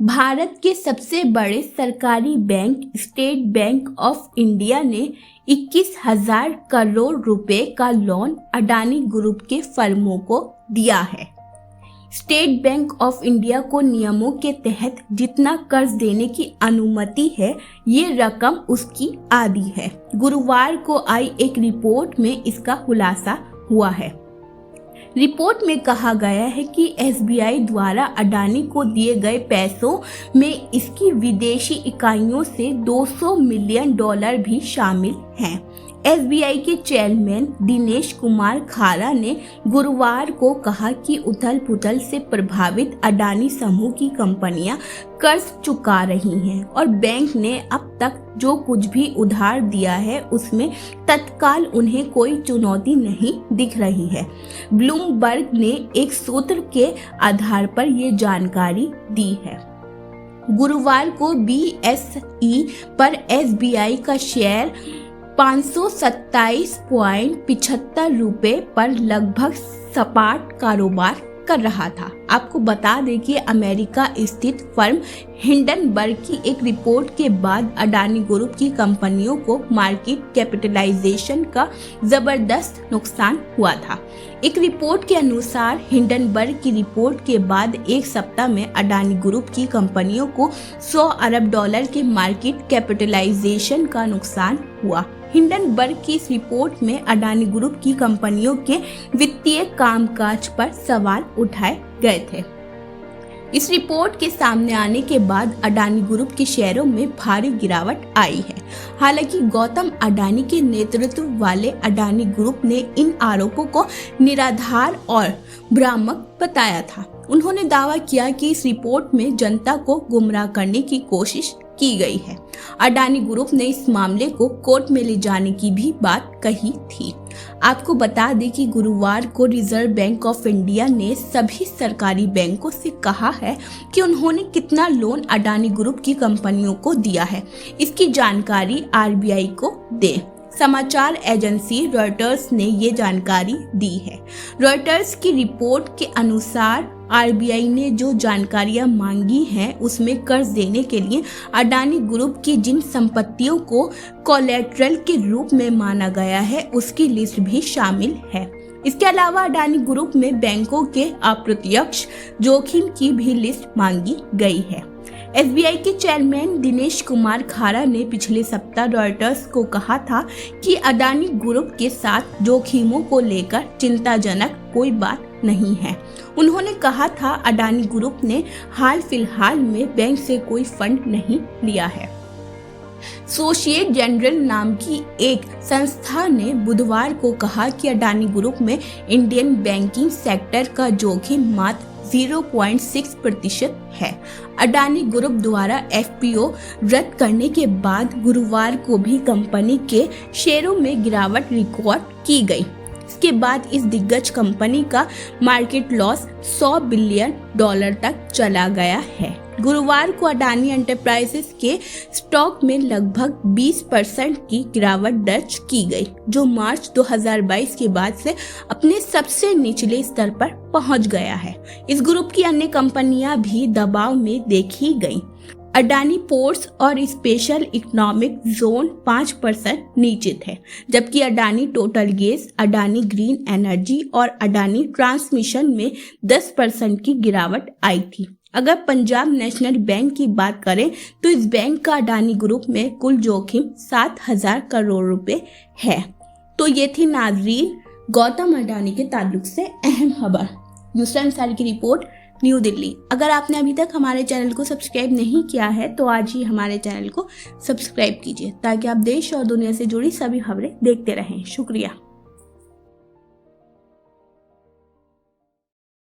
भारत के सबसे बड़े सरकारी bank state bank of India ने 21,000 करोड़ रुपए का लोन अडानी ग्रुप के फर्मों को दिया है। स्टेट बैंक ऑफ इंडिया को नियमों के तहत जितना कर्ज देने की अनुमति है, ये रकम उसकी आधी है। गुरुवार को आई एक रिपोर्ट में इसका खुलासा हुआ है। रिपोर्ट में कहा गया है कि एसबीआई द्वारा अडानी को दिए गए पैसों में इसकी विदेशी इकाइयों से $200 मिलियन भी शामिल हैं। एसबीआई के चेयरमैन दिनेश कुमार खारा ने गुरुवार को कहा कि उथल-पुथल से प्रभावित अडानी समूह की कंपनियां कर्ज चुका रही हैं और बैंक ने अब तक जो कुछ भी उधार दिया है उसमें तत्काल उन्हें कोई चुनौती नहीं दिख रही है। ब्लूमबर्ग ने एक सूत्र के आधार पर ये जानकारी दी है। गुरुवार को बीएसई पर एसबीआई का शेयर 527.75 रुपए पर लगभग सपाट कारोबार कर रहा था। आपको बता दें कि अमेरिका स्थित फर्म हिंडनबर्ग की एक रिपोर्ट के बाद अडानी ग्रुप की कंपनियों को मार्केट कैपिटलाइजेशन का जबरदस्त नुकसान हुआ था। एक रिपोर्ट के अनुसार हिंडनबर्ग की रिपोर्ट के बाद एक सप्ताह में अडानी ग्रुप की कंपनियों को $100 अरब के मार्केट कैपिटलाइजेशन का नुकसान हुआ। हिंडनबर्ग की इस रिपोर्ट में अडानी ग्रुप की कंपनियों के वित्तीय कामकाज पर सवाल उठाए गए थे। इस रिपोर्ट के सामने आने के बाद अडानी ग्रुप के शेयरों में भारी गिरावट आई है। हालांकि गौतम अडानी के नेतृत्व वाले अडानी ग्रुप ने इन आरोपों को निराधार और भ्रामक बताया था। उन्होंने दावा किया कि इस रिपोर्ट में जनता को गुमराह करने की कोशिश की गई है। अडानी ग्रुप ने इस मामले को कोर्ट में ले जाने की भी बात कही थी। आपको बता दें कि गुरुवार को रिजर्व बैंक ऑफ इंडिया ने सभी सरकारी बैंकों से कहा है कि उन्होंने कितना लोन अडानी ग्रुप की कंपनियों को दिया है, इसकी जानकारी आरबीआई को दें। समाचार एजेंसी रॉयटर्स ने ये जानकारी दी है। रॉयटर्स की रिपोर्ट के अनुसार आरबीआई ने जो जानकारियां मांगी हैं उसमें कर्ज देने के लिए अडानी ग्रुप की जिन संपत्तियों को कोलैटरल के रूप में माना गया है उसकी लिस्ट भी शामिल है। इसके अलावा अडानी ग्रुप में बैंकों के अप्रत्यक्ष जोखिम की भी लिस्ट मांगी गई है। एसबीआई के चेयरमैन दिनेश कुमार खारा ने पिछले सप्ताह रॉयटर्स को कहा था कि अडानी ग्रुप के साथ जोखिमों को लेकर चिंताजनक कोई बात नहीं है। उन्होंने कहा था अडानी ग्रुप ने हाल फिलहाल में बैंक से कोई फंड नहीं लिया है। सोशिएट जनरल नाम की एक संस्था ने बुधवार को कहा कि अडानी ग्रुप में इंडियन बैंकिंग सेक्टर का जोखिम मात्र 0.6% है। अडानी ग्रुप द्वारा एफपीओ रद्द करने के बाद गुरुवार को भी कंपनी के शेयरों में गिरावट रिकॉर्ड की गई। इसके बाद इस दिग्गज कंपनी का मार्केट लॉस $100 बिलियन तक चला गया है। गुरुवार को अडानी एंटरप्राइजेस के स्टॉक में लगभग 20% की गिरावट दर्ज की गई, जो मार्च 2022 के बाद से अपने सबसे निचले स्तर पर पहुंच गया है। इस ग्रुप की अन्य कंपनियां भी दबाव में देखी गईं। अडानी पोर्ट्स और स्पेशल इकोनॉमिक जोन 5% नीचे थे, जबकि Adani total gas, Adani green energy और अडानी ट्रांसमिशन में 10% की गिरावट आई थी। अगर पंजाब नेशनल बैंक की बात करें तो इस बैंक का अडानी ग्रुप में कुल जोखिम 7,000 करोड़ रुपए है। तो ये थी नाजरीन गौतम अडानी के ताल्लुक से अहम खबर। यूसरा अंसारी की रिपोर्ट, न्यू दिल्ली। अगर आपने अभी तक हमारे चैनल को सब्सक्राइब नहीं किया है तो आज ही हमारे चैनल को सब्सक्राइब कीजिए ताकि आप देश और दुनिया से जुड़ी सभी खबरें देखते रहें। शुक्रिया।